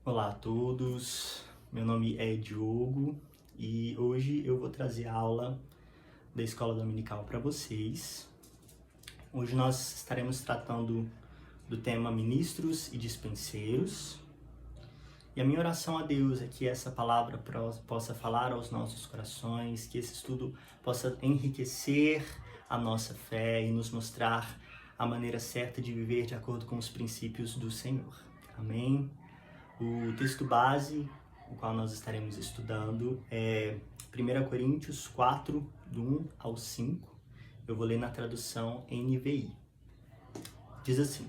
Olá a todos, meu nome é Diogo e hoje eu vou trazer a aula da Escola Dominical para vocês. Hoje nós estaremos tratando do tema Ministros e Dispenseiros. E a minha oração a Deus é que essa palavra possa falar aos nossos corações, que esse estudo possa enriquecer a nossa fé e nos mostrar a maneira certa de viver de acordo com os princípios do Senhor. Amém? O texto base, o qual nós estaremos estudando, é 1 Coríntios 4, do 1 ao 5. Eu vou ler na tradução NVI. Diz assim: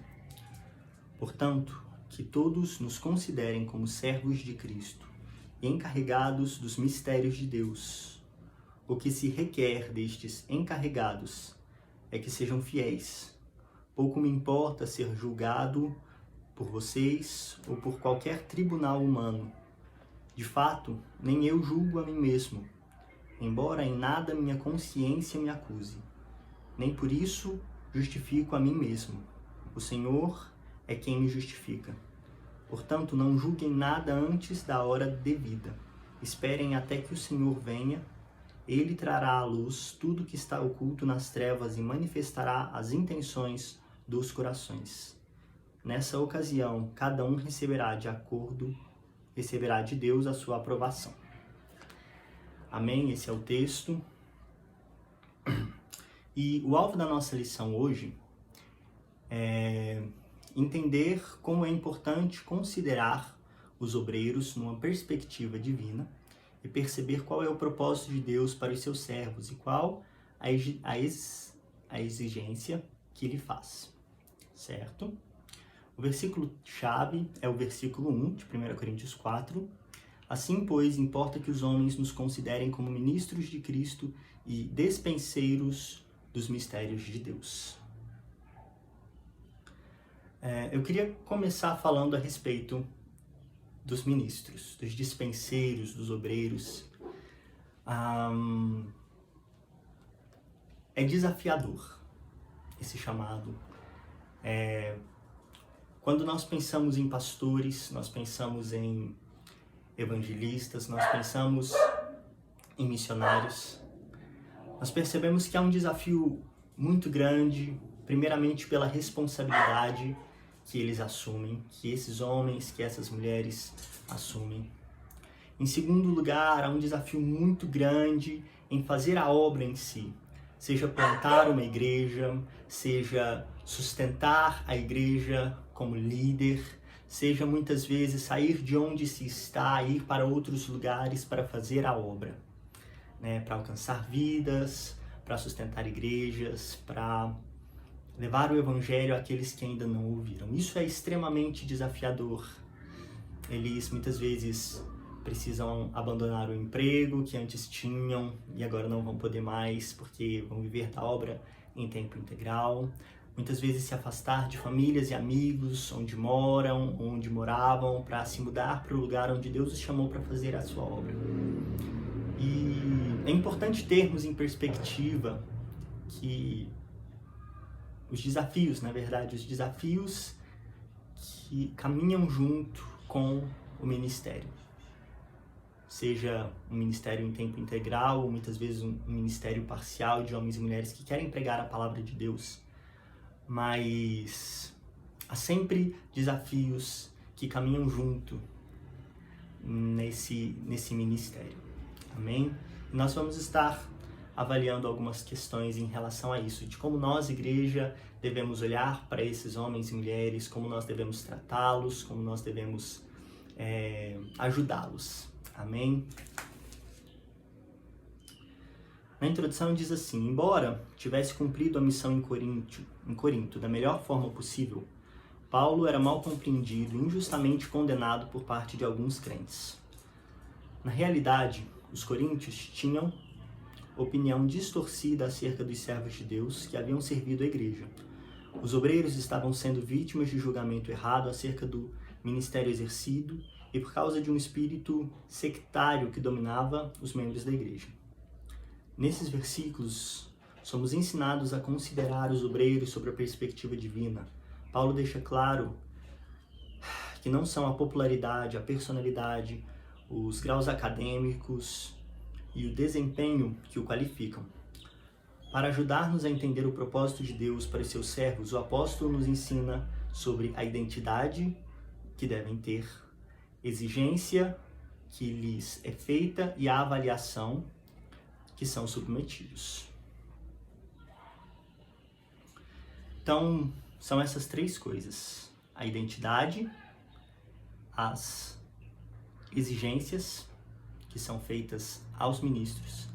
Portanto, que todos nos considerem como servos de Cristo e encarregados dos mistérios de Deus. O que se requer destes encarregados é que sejam fiéis. Pouco me importa ser julgado por vocês ou por qualquer tribunal humano. De fato, nem eu julgo a mim mesmo, embora em nada minha consciência me acuse. Nem por isso justifico a mim mesmo. O Senhor é quem me justifica. Portanto, não julguem nada antes da hora devida. Esperem até que o Senhor venha. Ele trará à luz tudo que está oculto nas trevas e manifestará as intenções dos corações. Nessa ocasião, cada um receberá de Deus a sua aprovação. Amém? Esse é o texto. E o alvo da nossa lição hoje é entender como é importante considerar os obreiros numa perspectiva divina e perceber qual é o propósito de Deus para os seus servos e qual a exigência que ele faz. Certo? O versículo-chave é o versículo 1 de 1 Coríntios 4. Assim, pois, importa que os homens nos considerem como ministros de Cristo e despenseiros dos mistérios de Deus. Eu queria começar falando a respeito dos ministros, dos dispenseiros, dos obreiros. É desafiador esse chamado. Quando nós pensamos em pastores, nós pensamos em evangelistas, nós pensamos em missionários, nós percebemos que há um desafio muito grande, primeiramente pela responsabilidade que eles assumem, que esses homens, que essas mulheres assumem. Em segundo lugar, há um desafio muito grande em fazer a obra em si, seja plantar uma igreja, seja sustentar a igreja como líder, seja muitas vezes sair de onde se está, ir para outros lugares para fazer a obra, né? Para alcançar vidas, para sustentar igrejas, para levar o evangelho àqueles que ainda não ouviram. Isso é extremamente desafiador. Eles muitas vezes precisam abandonar o emprego que antes tinham e agora não vão poder mais porque vão viver da obra em tempo integral. Muitas vezes se afastar de famílias e amigos, onde moram, onde moravam, para se mudar para o lugar onde Deus os chamou para fazer a sua obra. E é importante termos em perspectiva que os desafios que caminham junto com o ministério. Seja um ministério em tempo integral, ou muitas vezes um ministério parcial de homens e mulheres que querem pregar a palavra de Deus. Mas há sempre desafios que caminham junto nesse ministério. Amém? E nós vamos estar avaliando algumas questões em relação a isso, de como nós, igreja, devemos olhar para esses homens e mulheres, como nós devemos tratá-los, como nós devemos ajudá-los. Amém? Na introdução diz assim: embora tivesse cumprido a missão em Corinto da melhor forma possível, Paulo era mal compreendido e injustamente condenado por parte de alguns crentes. Na realidade, os coríntios tinham opinião distorcida acerca dos servos de Deus que haviam servido a igreja. Os obreiros estavam sendo vítimas de julgamento errado acerca do ministério exercido e por causa de um espírito sectário que dominava os membros da igreja. Nesses versículos, somos ensinados a considerar os obreiros sob a perspectiva divina. Paulo deixa claro que não são a popularidade, a personalidade, os graus acadêmicos e o desempenho que o qualificam. Para ajudar-nos a entender o propósito de Deus para os seus servos, o apóstolo nos ensina sobre a identidade que devem ter, exigência que lhes é feita e a avaliação que são submetidos. Então, são essas três coisas: a identidade, as exigências que são feitas aos ministros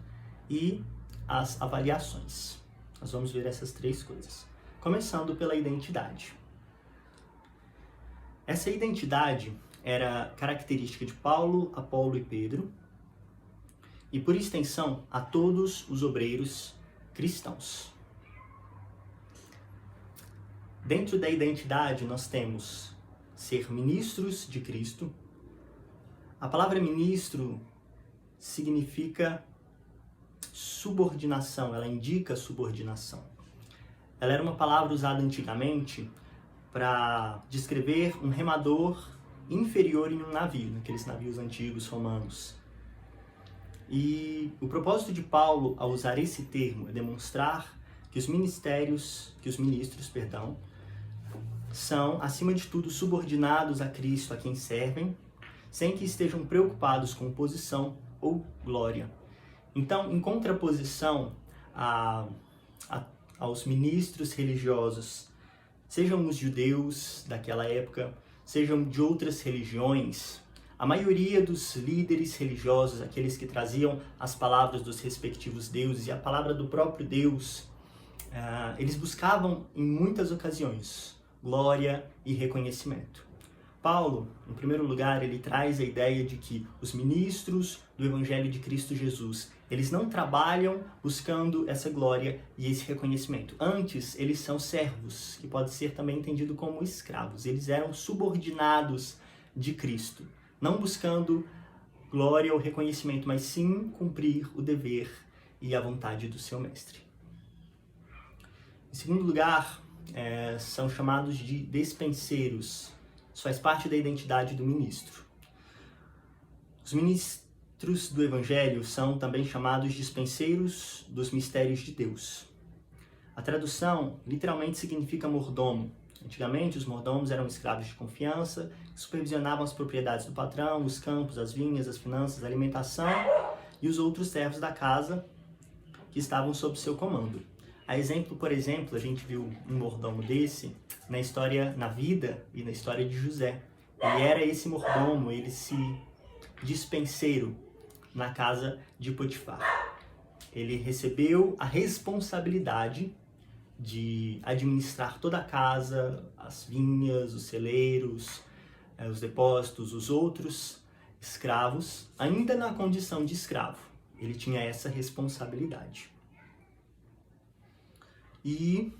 e as avaliações. Nós vamos ver essas três coisas. Começando pela identidade. Essa identidade era característica de Paulo, Apolo e Pedro, e por extensão a todos os obreiros cristãos. Dentro da identidade nós temos ser ministros de Cristo. A palavra ministro significa subordinação, ela indica subordinação. Ela era uma palavra usada antigamente para descrever um remador inferior em um navio, naqueles navios antigos romanos. E o propósito de Paulo ao usar esse termo é demonstrar que os ministros, são, acima de tudo, subordinados a Cristo, a quem servem, sem que estejam preocupados com posição ou glória. Então, em contraposição aos ministros religiosos, sejam os judeus daquela época, sejam de outras religiões, a maioria dos líderes religiosos, aqueles que traziam as palavras dos respectivos deuses e a palavra do próprio Deus, eles buscavam em muitas ocasiões glória e reconhecimento. Paulo, em primeiro lugar, ele traz a ideia de que os ministros do Evangelho de Cristo Jesus, eles não trabalham buscando essa glória e esse reconhecimento. Antes, eles são servos, que pode ser também entendido como escravos. Eles eram subordinados de Cristo, não buscando glória ou reconhecimento, mas sim cumprir o dever e a vontade do seu mestre. Em segundo lugar, são chamados de despenseiros. Isso faz parte da identidade do ministro. Os ministros do Evangelho são também chamados dispenseiros dos mistérios de Deus. A tradução literalmente significa mordomo. Antigamente, os mordomos eram escravos de confiança, que supervisionavam as propriedades do patrão, os campos, as vinhas, as finanças, a alimentação e os outros servos da casa que estavam sob seu comando. A exemplo, por exemplo, a gente viu um mordomo desse na vida e na história de José. Ele era esse mordomo, esse dispenseiro na casa de Potifar. Ele recebeu a responsabilidade de administrar toda a casa, as vinhas, os celeiros, os depósitos, os outros escravos, ainda na condição de escravo. Ele tinha essa responsabilidade. E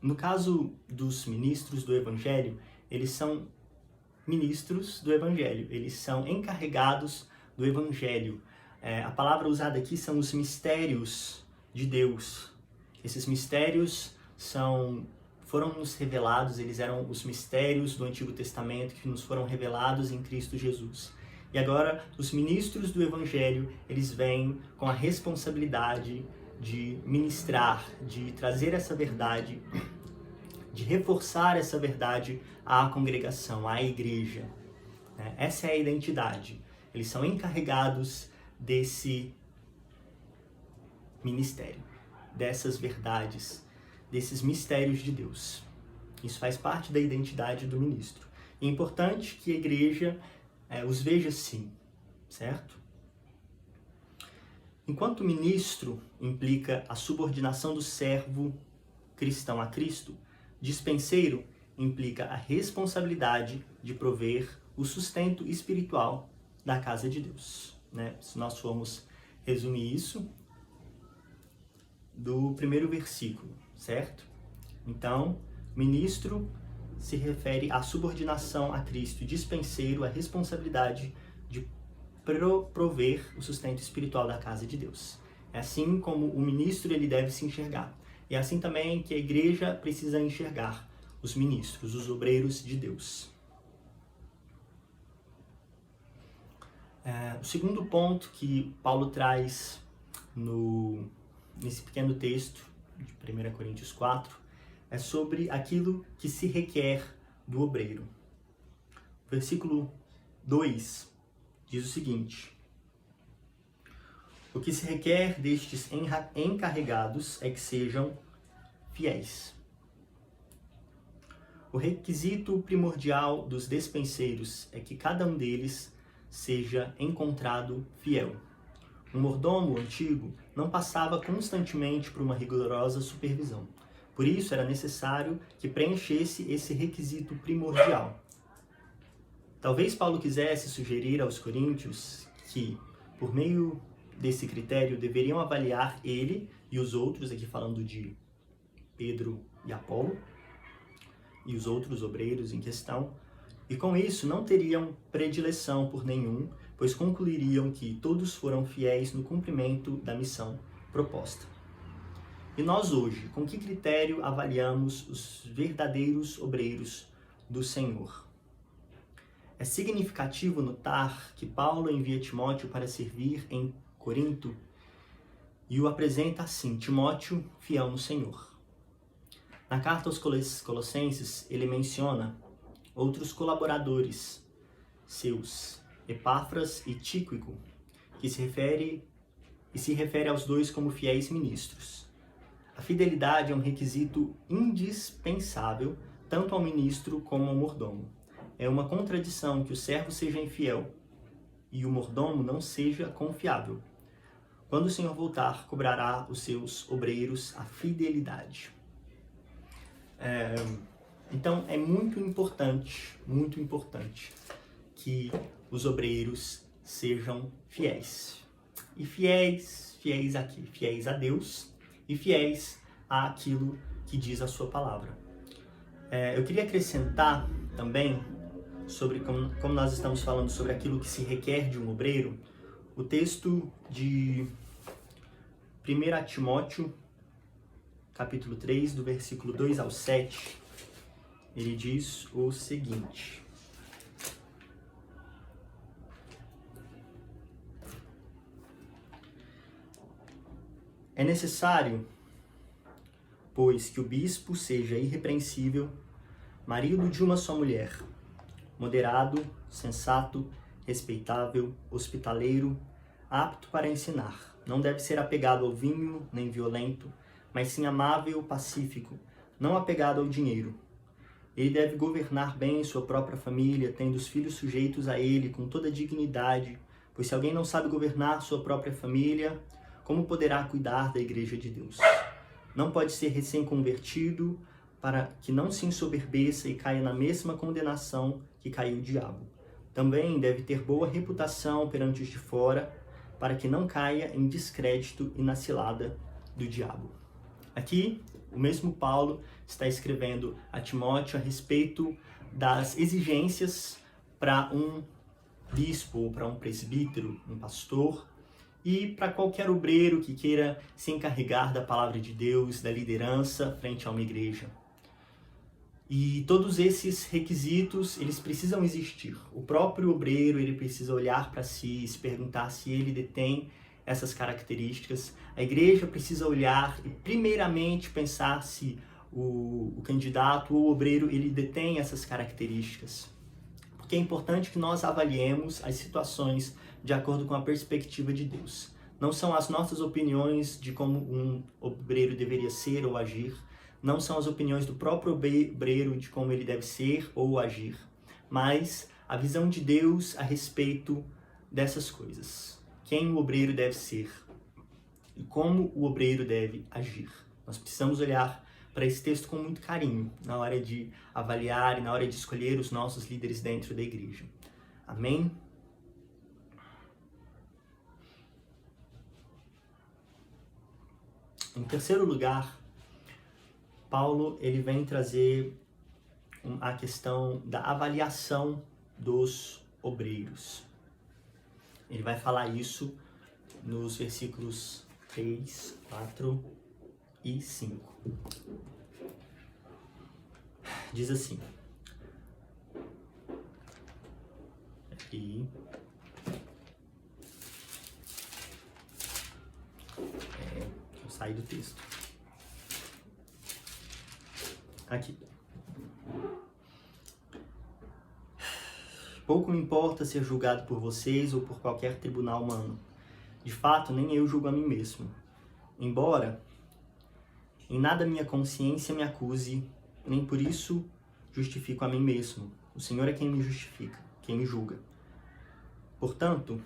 no caso dos ministros do Evangelho, eles são ministros do Evangelho, eles são encarregados do Evangelho. A palavra usada aqui são os mistérios de Deus. Esses mistérios foram nos revelados, eles eram os mistérios do Antigo Testamento que nos foram revelados em Cristo Jesus. E agora, os ministros do Evangelho, eles vêm com a responsabilidade de ministrar, de trazer essa verdade, de reforçar essa verdade à congregação, à igreja. Essa é a identidade. Eles são encarregados desse ministério, dessas verdades, desses mistérios de Deus. Isso faz parte da identidade do ministro. E é importante que a igreja os veja assim, certo? Enquanto ministro implica a subordinação do servo cristão a Cristo, dispenseiro implica a responsabilidade de prover o sustento espiritual da casa de Deus. Se nós formos resumir isso do primeiro versículo, certo? Então, ministro se refere à subordinação a Cristo, dispenseiro à responsabilidade de prover o sustento espiritual da casa de Deus. É assim como o ministro ele deve se enxergar. E é assim também que a igreja precisa enxergar os ministros, os obreiros de Deus. O segundo ponto que Paulo traz nesse pequeno texto de 1 Coríntios 4 é sobre aquilo que se requer do obreiro. O versículo 2 diz o seguinte: o que se requer destes encarregados é que sejam fiéis. O requisito primordial dos despenseiros é que cada um deles seja encontrado fiel. Um mordomo antigo não passava constantemente por uma rigorosa supervisão. Por isso era necessário que preenchesse esse requisito primordial. Talvez Paulo quisesse sugerir aos coríntios que, por meio desse critério, deveriam avaliar ele e os outros, aqui falando de Pedro e Apolo, e os outros obreiros em questão, e com isso não teriam predileção por nenhum, pois concluiriam que todos foram fiéis no cumprimento da missão proposta. E nós hoje, com que critério avaliamos os verdadeiros obreiros do Senhor? É significativo notar que Paulo envia Timóteo para servir em Corinto e o apresenta assim: Timóteo, fiel no Senhor. Na carta aos Colossenses, ele menciona outros colaboradores seus, Epáfras e Tíquico, que se refere aos dois como fiéis ministros. A fidelidade é um requisito indispensável tanto ao ministro como ao mordomo. É uma contradição que o servo seja infiel e o mordomo não seja confiável. Quando o Senhor voltar, cobrará os seus obreiros a fidelidade. Então é muito importante que os obreiros sejam fiéis. E fiéis aqui, fiéis a Deus e fiéis àquilo que diz a sua palavra. Eu queria acrescentar também, sobre como nós estamos falando sobre aquilo que se requer de um obreiro, o texto de 1 Timóteo, capítulo 3, do versículo 2 ao 7, ele diz o seguinte: é necessário, pois, que o bispo seja irrepreensível, marido de uma só mulher, moderado, sensato, respeitável, hospitaleiro, apto para ensinar. Não deve ser apegado ao vinho, nem violento, mas sim amável, pacífico, não apegado ao dinheiro. Ele deve governar bem sua própria família, tendo os filhos sujeitos a ele com toda dignidade, pois se alguém não sabe governar sua própria família, como poderá cuidar da igreja de Deus? Não pode ser recém-convertido, para que não se ensoberbeça e caia na mesma condenação que caiu o diabo. Também deve ter boa reputação perante os de fora, para que não caia em descrédito e na cilada do diabo. Aqui, o mesmo Paulo está escrevendo a Timóteo a respeito das exigências para um bispo, para um presbítero, um pastor, e para qualquer obreiro que queira se encarregar da palavra de Deus, da liderança frente a uma igreja. E todos esses requisitos, eles precisam existir. O próprio obreiro, ele precisa olhar para si e se perguntar se ele detém essas características. A igreja precisa olhar e primeiramente pensar se o candidato ou o obreiro, ele detém essas características. Porque é importante que nós avaliemos as situações de acordo com a perspectiva de Deus. Não são as nossas opiniões de como um obreiro deveria ser ou agir, não são as opiniões do próprio obreiro de como ele deve ser ou agir, mas a visão de Deus a respeito dessas coisas. Quem o obreiro deve ser e como o obreiro deve agir. Nós precisamos olhar para esse texto com muito carinho na hora de avaliar e na hora de escolher os nossos líderes dentro da igreja. Amém? Em terceiro lugar, Paulo ele vem trazer a questão da avaliação dos obreiros. Ele vai falar isso nos versículos 3, 4 e 5. Diz assim: sair do texto. Aqui. Pouco me importa ser julgado por vocês ou por qualquer tribunal humano. De fato, nem eu julgo a mim mesmo. Embora em nada minha consciência me acuse, nem por isso justifico a mim mesmo. O Senhor é quem me justifica, quem me julga. Portanto,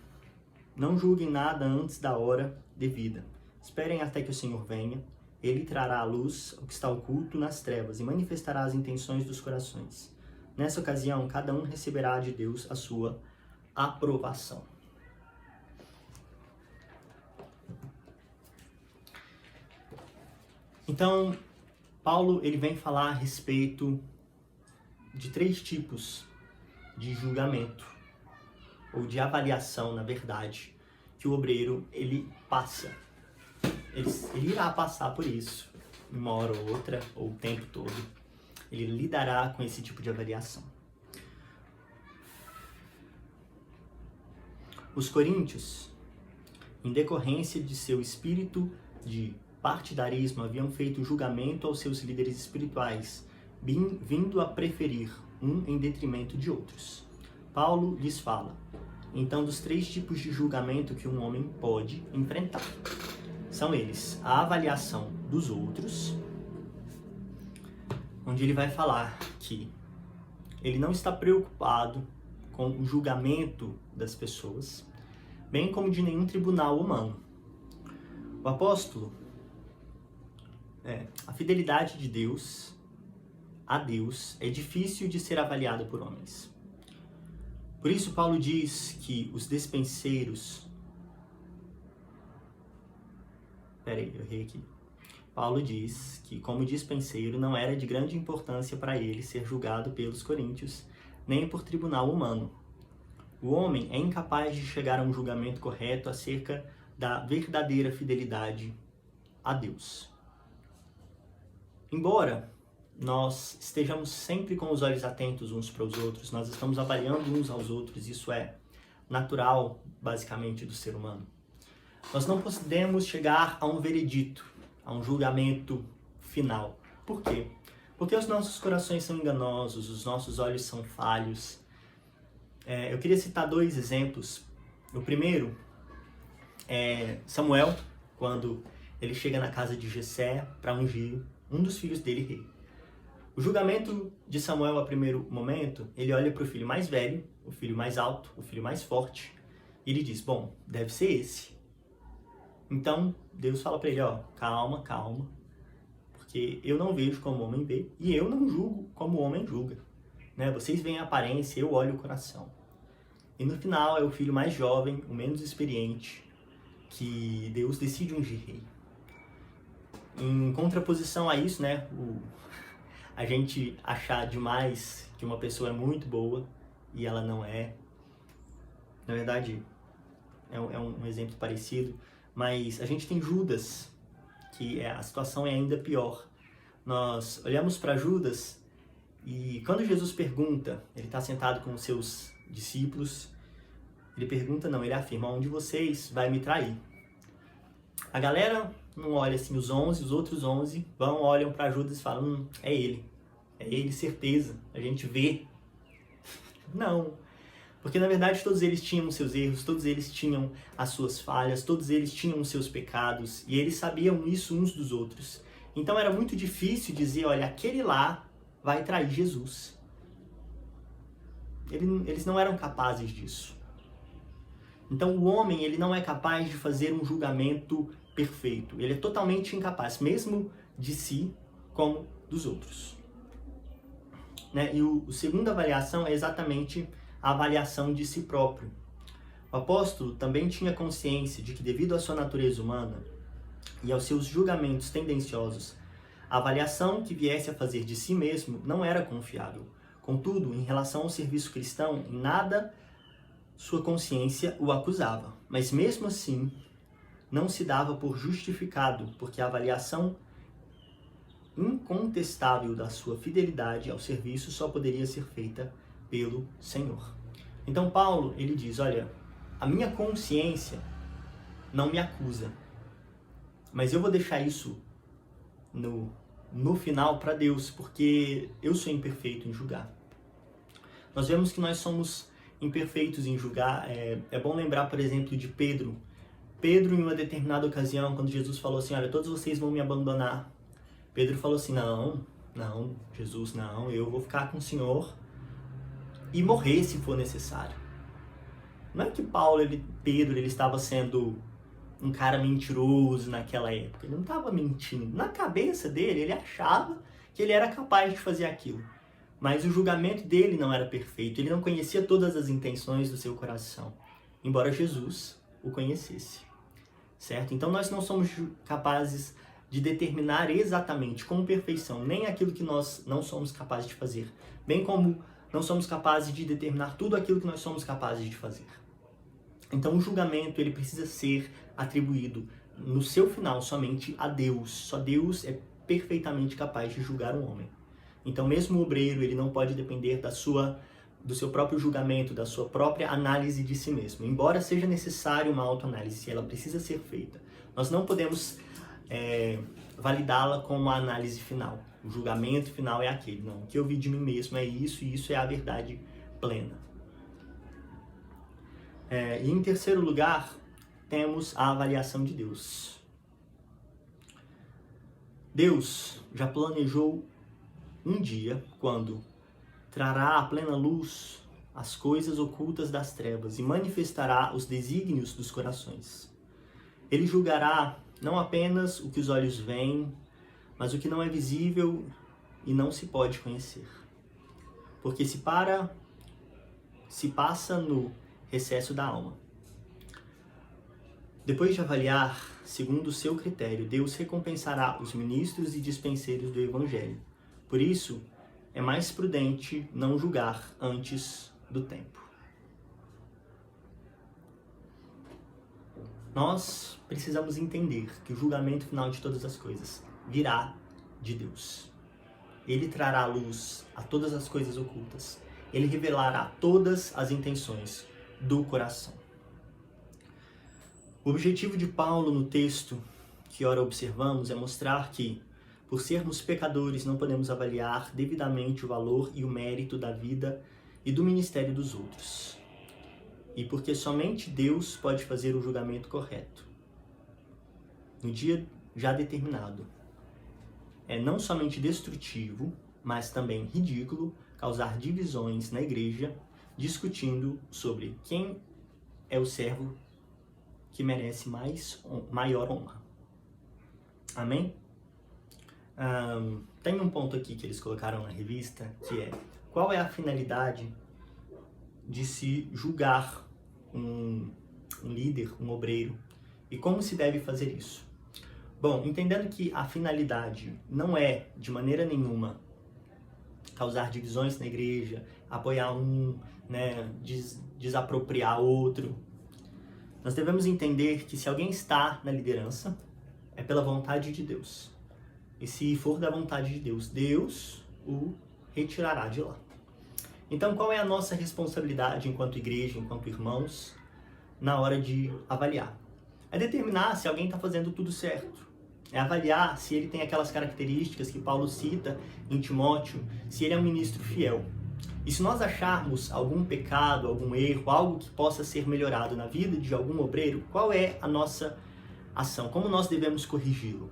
não julguem nada antes da hora devida. Esperem até que o Senhor venha. Ele trará à luz o que está oculto nas trevas e manifestará as intenções dos corações. Nessa ocasião, cada um receberá de Deus a sua aprovação. Então, Paulo ele vem falar a respeito de 3 tipos de julgamento, ou de avaliação, na verdade, que o obreiro ele passa. Ele irá passar por isso, uma hora ou outra, ou o tempo todo. Ele lidará com esse tipo de avaliação. Os coríntios, em decorrência de seu espírito de partidarismo, haviam feito julgamento aos seus líderes espirituais, vindo a preferir um em detrimento de outros. Paulo lhes fala, então, dos 3 tipos de julgamento que um homem pode enfrentar. São eles, a avaliação dos outros, onde ele vai falar que ele não está preocupado com o julgamento das pessoas, bem como de nenhum tribunal humano. O apóstolo, a fidelidade de Deus a Deus é difícil de ser avaliada por homens. Por isso, Paulo diz que os despenseiros... Peraí, eu errei aqui. Paulo diz que, como dispenseiro, não era de grande importância para ele ser julgado pelos coríntios, nem por tribunal humano. O homem é incapaz de chegar a um julgamento correto acerca da verdadeira fidelidade a Deus. Embora nós estejamos sempre com os olhos atentos uns para os outros, nós estamos avaliando uns aos outros, isso é natural, basicamente, do ser humano. Nós não podemos chegar a um veredito, a um julgamento final. Por quê? Porque os nossos corações são enganosos, os nossos olhos são falhos. Eu queria citar 2 exemplos. O primeiro é Samuel, quando ele chega na casa de Jessé para ungir um dos filhos dele rei. O julgamento de Samuel, a primeiro momento, ele olha para o filho mais velho, o filho mais alto, o filho mais forte, e ele diz, bom, deve ser esse. Então, Deus fala para ele, calma, calma, porque eu não vejo como o homem vê, e eu não julgo como o homem julga. Vocês veem a aparência, eu olho o coração. E no final é o filho mais jovem, o menos experiente, que Deus decide ungir rei. Em contraposição a isso, a gente achar demais que uma pessoa é muito boa e ela não é. Na verdade, é um exemplo parecido, mas a gente tem Judas, que a situação é ainda pior. Nós olhamos para Judas e quando Jesus pergunta, ele está sentado com os seus discípulos, ele pergunta não, ele afirma, um de vocês vai me trair. A galera não olha assim, os outros 11 olham para Judas e falam, é ele, certeza, a gente vê. Não, porque na verdade todos eles tinham seus erros, todos eles tinham as suas falhas, todos eles tinham os seus pecados, e eles sabiam isso uns dos outros. Então era muito difícil dizer, olha, aquele lá vai trair Jesus. Eles não eram capazes disso. Então o homem, ele não é capaz de fazer um julgamento perfeito. Ele é totalmente incapaz, mesmo de si como dos outros. E a segunda avaliação é exatamente a avaliação de si próprio. O apóstolo também tinha consciência de que, devido à sua natureza humana e aos seus julgamentos tendenciosos, a avaliação que viesse a fazer de si mesmo não era confiável. Contudo, em relação ao serviço cristão, em nada sua consciência o acusava. Mas mesmo assim, não se dava por justificado, porque a avaliação incontestável da sua fidelidade ao serviço só poderia ser feita pelo Senhor. Então Paulo, ele diz, olha, a minha consciência não me acusa. Mas eu vou deixar isso no final para Deus, porque eu sou imperfeito em julgar. Nós vemos que nós somos imperfeitos em julgar. É bom lembrar, por exemplo, de Pedro. Pedro, em uma determinada ocasião, quando Jesus falou assim, olha, todos vocês vão me abandonar. Pedro falou assim, não, Jesus, não, eu vou ficar com o Senhor e morrer se for necessário. Não é que Pedro estava sendo um cara mentiroso naquela época. Ele não estava mentindo. Na cabeça dele, ele achava que ele era capaz de fazer aquilo. Mas o julgamento dele não era perfeito. Ele não conhecia todas as intenções do seu coração. Embora Jesus o conhecesse. Certo? Então nós não somos capazes de determinar exatamente com perfeição nem aquilo que nós não somos capazes de fazer. Bem como não somos capazes de determinar tudo aquilo que nós somos capazes de fazer. Então o julgamento ele precisa ser atribuído no seu final somente a Deus. Só Deus é perfeitamente capaz de julgar um homem. Então mesmo o obreiro ele não pode depender do seu próprio julgamento, da sua própria análise de si mesmo. Embora seja necessário uma autoanálise, ela precisa ser feita. Nós não podemos validá-la com uma análise final. O julgamento final é aquele. Não, o que eu vi de mim mesmo é isso e isso é a verdade plena. E em terceiro lugar, temos a avaliação de Deus. Deus já planejou um dia quando trará à plena luz as coisas ocultas das trevas e manifestará os desígnios dos corações. Ele julgará não apenas o que os olhos veem, mas o que não é visível e não se pode conhecer. Porque se passa no recesso da alma. Depois de avaliar, segundo o seu critério, Deus recompensará os ministros e dispenseiros do Evangelho. Por isso, é mais prudente não julgar antes do tempo. Nós precisamos entender que o julgamento final de todas as coisas virá de Deus. Ele trará à luz a todas as coisas ocultas. Ele revelará todas as intenções do coração. O objetivo de Paulo no texto que ora observamos é mostrar que, por sermos pecadores, não podemos avaliar devidamente o valor e o mérito da vida e do ministério dos outros. E porque somente Deus pode fazer o julgamento correto. No dia já determinado. É não somente destrutivo, mas também ridículo causar divisões na igreja, discutindo sobre quem é o servo que merece maior honra. Amém? Tem um ponto aqui que eles colocaram na revista, que é: qual é a finalidade de se julgar um líder, um obreiro, e como se deve fazer isso? Bom, entendendo que a finalidade não é, de maneira nenhuma, causar divisões na igreja, apoiar um, desapropriar outro, nós devemos entender que se alguém está na liderança, é pela vontade de Deus. E se for da vontade de Deus, Deus o retirará de lá. Então, qual é a nossa responsabilidade enquanto igreja, enquanto irmãos, na hora de avaliar? É determinar se alguém está fazendo tudo certo. É avaliar se ele tem aquelas características que Paulo cita em Timóteo, se ele é um ministro fiel. E se nós acharmos algum pecado, algum erro, algo que possa ser melhorado na vida de algum obreiro, qual é a nossa ação? Como nós devemos corrigi-lo?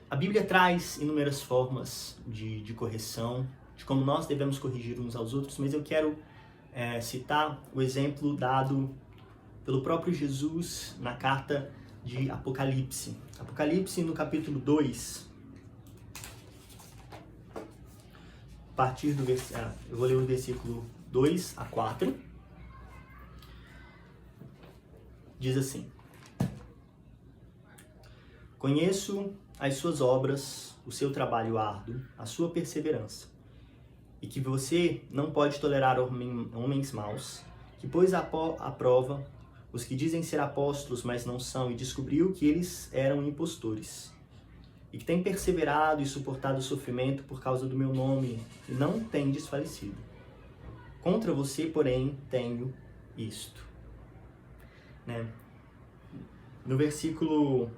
A Bíblia traz inúmeras formas de correção, de como nós devemos corrigir uns aos outros, mas eu quero citar o exemplo dado pelo próprio Jesus na carta de Apocalipse. Apocalipse, no capítulo 2, a partir do eu vou ler o versículo 2 a 4, diz assim: Conheço as suas obras, o seu trabalho árduo, a sua perseverança, e que você não pode tolerar homens maus, que pôs à prova os que dizem ser apóstolos, mas não são, e descobriu que eles eram impostores, e que tem perseverado e suportado o sofrimento por causa do meu nome, e não tem desfalecido. Contra você, porém, tenho isto. No versículo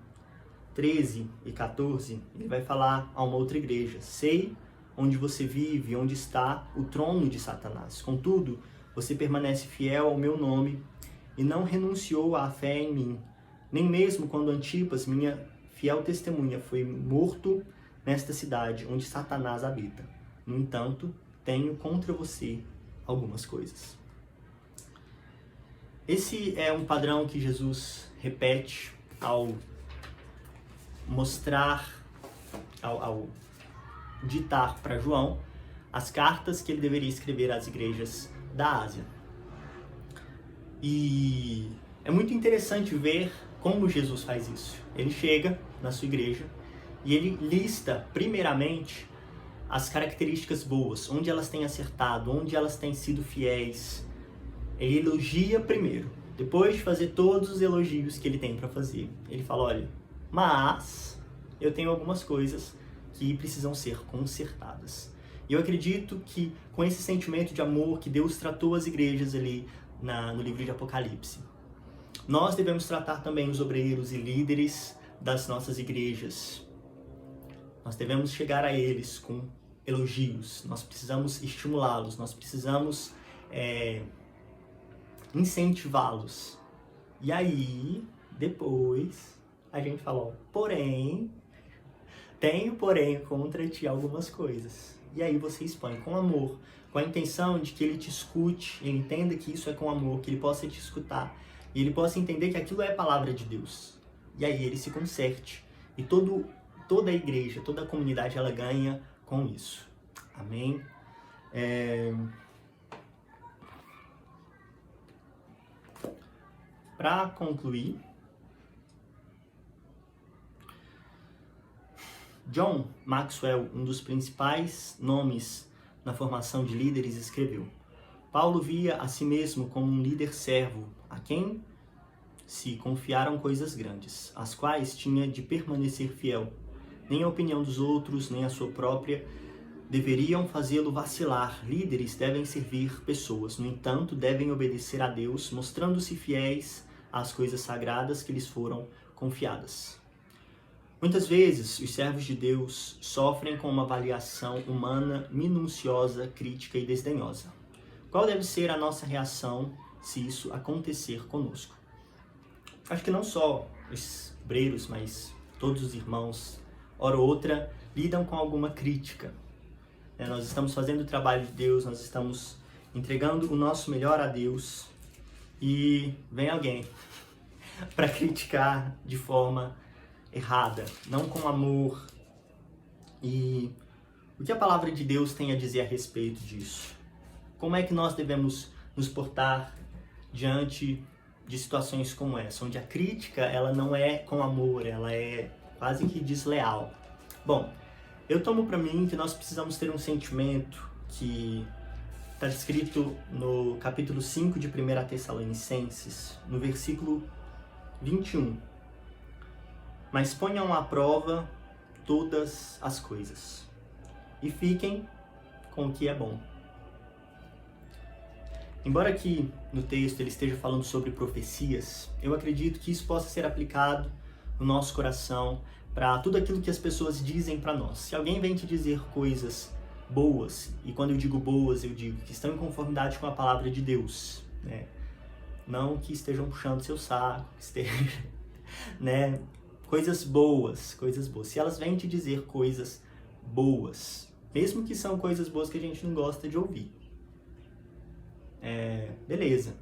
13 e 14, ele vai falar a uma outra igreja: sei onde você vive, onde está o trono de Satanás. Contudo, você permanece fiel ao meu nome e não renunciou à fé em mim, nem mesmo quando Antipas, minha fiel testemunha, foi morto nesta cidade onde Satanás habita. No entanto, tenho contra você algumas coisas. Esse é um padrão que Jesus repete ao mostrar, ao ditar para João as cartas que ele deveria escrever às igrejas da Ásia. E é muito interessante ver como Jesus faz isso. Ele chega na sua igreja e ele lista, primeiramente, as características boas, onde elas têm acertado, onde elas têm sido fiéis. Ele elogia primeiro, depois de fazer todos os elogios que ele tem para fazer. Ele fala: olha, mas eu tenho algumas coisas que precisam ser consertadas. E eu acredito que com esse sentimento de amor que Deus tratou as igrejas ali no livro de Apocalipse, nós devemos tratar também os obreiros e líderes das nossas igrejas. Nós devemos chegar a eles com elogios, nós precisamos estimulá-los, nós precisamos incentivá-los. E aí, depois, a gente fala: ó, tenho contra ti algumas coisas. E aí você expõe com amor, com a intenção de que ele te escute, ele entenda que isso é com amor, que ele possa te escutar, e ele possa entender que aquilo é a palavra de Deus. E aí ele se conserte. E toda a igreja, toda a comunidade, ela ganha com isso. Amém? Para concluir, John Maxwell, um dos principais nomes na formação de líderes, escreveu: Paulo via a si mesmo como um líder servo, a quem se confiaram coisas grandes, às quais tinha de permanecer fiel. Nem a opinião dos outros, nem a sua própria deveriam fazê-lo vacilar. Líderes devem servir pessoas, no entanto, devem obedecer a Deus, mostrando-se fiéis às coisas sagradas que lhes foram confiadas. Muitas vezes, os servos de Deus sofrem com uma avaliação humana minuciosa, crítica e desdenhosa. Qual deve ser a nossa reação se isso acontecer conosco? Acho que não só os obreiros, mas todos os irmãos, hora ou outra, lidam com alguma crítica. Nós estamos fazendo o trabalho de Deus, nós estamos entregando o nosso melhor a Deus e vem alguém para criticar de forma errada, não com amor. E o que a palavra de Deus tem a dizer a respeito disso? Como é que nós devemos nos portar diante de situações como essa, onde a crítica ela não é com amor, ela é quase que desleal? Bom, eu tomo para mim que nós precisamos ter um sentimento que está descrito no capítulo 5 de 1 Tessalonicenses, no versículo 21. Mas ponham à prova todas as coisas e fiquem com o que é bom. Embora aqui no texto ele esteja falando sobre profecias, eu acredito que isso possa ser aplicado no nosso coração para tudo aquilo que as pessoas dizem para nós. Se alguém vem te dizer coisas boas, e quando eu digo boas, eu digo que estão em conformidade com a palavra de Deus, né? Não que estejam puxando seu saco, né? Coisas boas. Se elas vêm te dizer coisas boas, mesmo que são coisas boas que a gente não gosta de ouvir, beleza.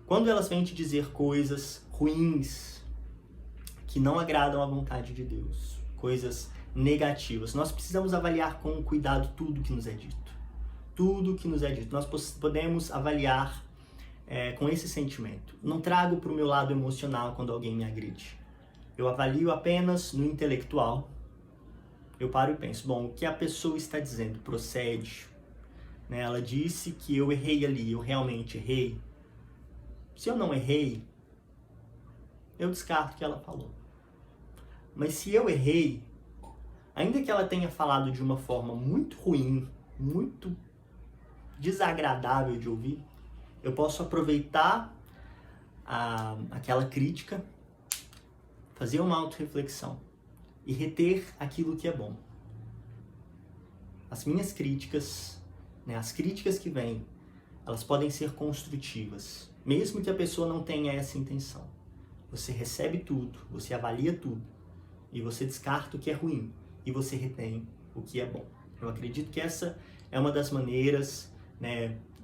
Quando elas vêm te dizer coisas ruins, que não agradam à vontade de Deus, coisas negativas, nós precisamos avaliar com cuidado tudo que nos é dito. Tudo que nos é dito. Nós podemos avaliar com esse sentimento. Não trago para o meu lado emocional quando alguém me agride. Eu avalio apenas no intelectual. Eu paro e penso, bom, o que a pessoa está dizendo procede? Né? Ela disse que eu errei ali, eu realmente errei. Se eu não errei, eu descarto o que ela falou. Mas se eu errei, ainda que ela tenha falado de uma forma muito ruim, muito desagradável de ouvir, eu posso aproveitar aquela crítica fazer uma autorreflexão e reter aquilo que é bom. As minhas críticas, as críticas que vêm, elas podem ser construtivas, mesmo que a pessoa não tenha essa intenção. Você recebe tudo, você avalia tudo, e você descarta o que é ruim, e você retém o que é bom. Eu acredito que essa é uma das maneiras,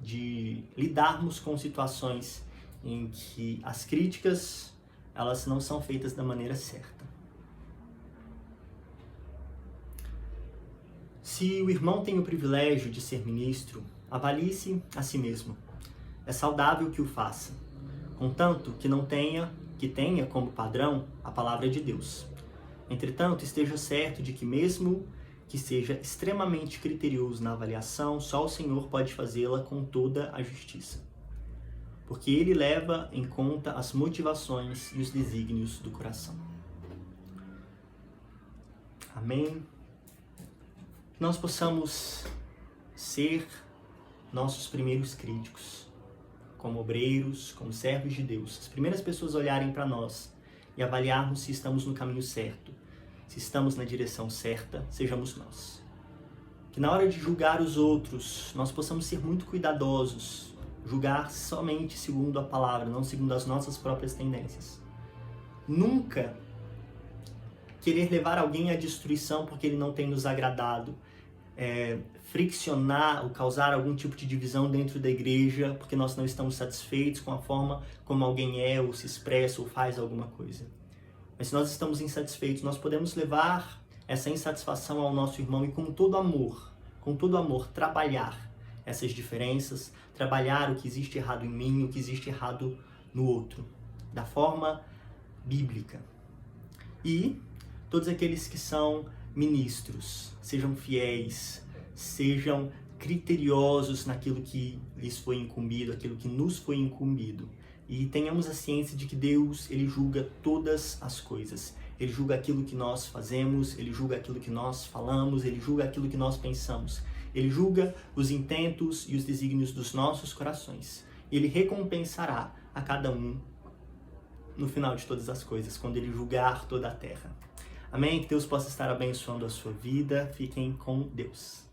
de lidarmos com situações em que as críticas, elas não são feitas da maneira certa. Se o irmão tem o privilégio de ser ministro, avalie-se a si mesmo. É saudável que o faça, contanto que tenha como padrão a palavra de Deus. Entretanto, esteja certo de que mesmo que seja extremamente criterioso na avaliação, só o Senhor pode fazê-la com toda a justiça, porque Ele leva em conta as motivações e os desígnios do coração. Amém? Que nós possamos ser nossos primeiros críticos, como obreiros, como servos de Deus. As primeiras pessoas olharem para nós e avaliarmos se estamos no caminho certo, se estamos na direção certa, sejamos nós. Que na hora de julgar os outros, nós possamos ser muito cuidadosos, julgar somente segundo a palavra, não segundo as nossas próprias tendências. Nunca querer levar alguém à destruição porque ele não tem nos agradado, friccionar ou causar algum tipo de divisão dentro da igreja porque nós não estamos satisfeitos com a forma como alguém é, ou se expressa, ou faz alguma coisa. Mas se nós estamos insatisfeitos, nós podemos levar essa insatisfação ao nosso irmão e com todo amor, trabalhar essas diferenças, trabalhar o que existe errado em mim, o que existe errado no outro, da forma bíblica. E todos aqueles que são ministros, sejam fiéis, sejam criteriosos naquilo que lhes foi incumbido, aquilo que nos foi incumbido. E tenhamos a ciência de que Deus, Ele julga todas as coisas. Ele julga aquilo que nós fazemos, Ele julga aquilo que nós falamos, Ele julga aquilo que nós pensamos. Ele julga os intentos e os desígnios dos nossos corações. Ele recompensará a cada um no final de todas as coisas, quando Ele julgar toda a terra. Amém? Que Deus possa estar abençoando a sua vida. Fiquem com Deus.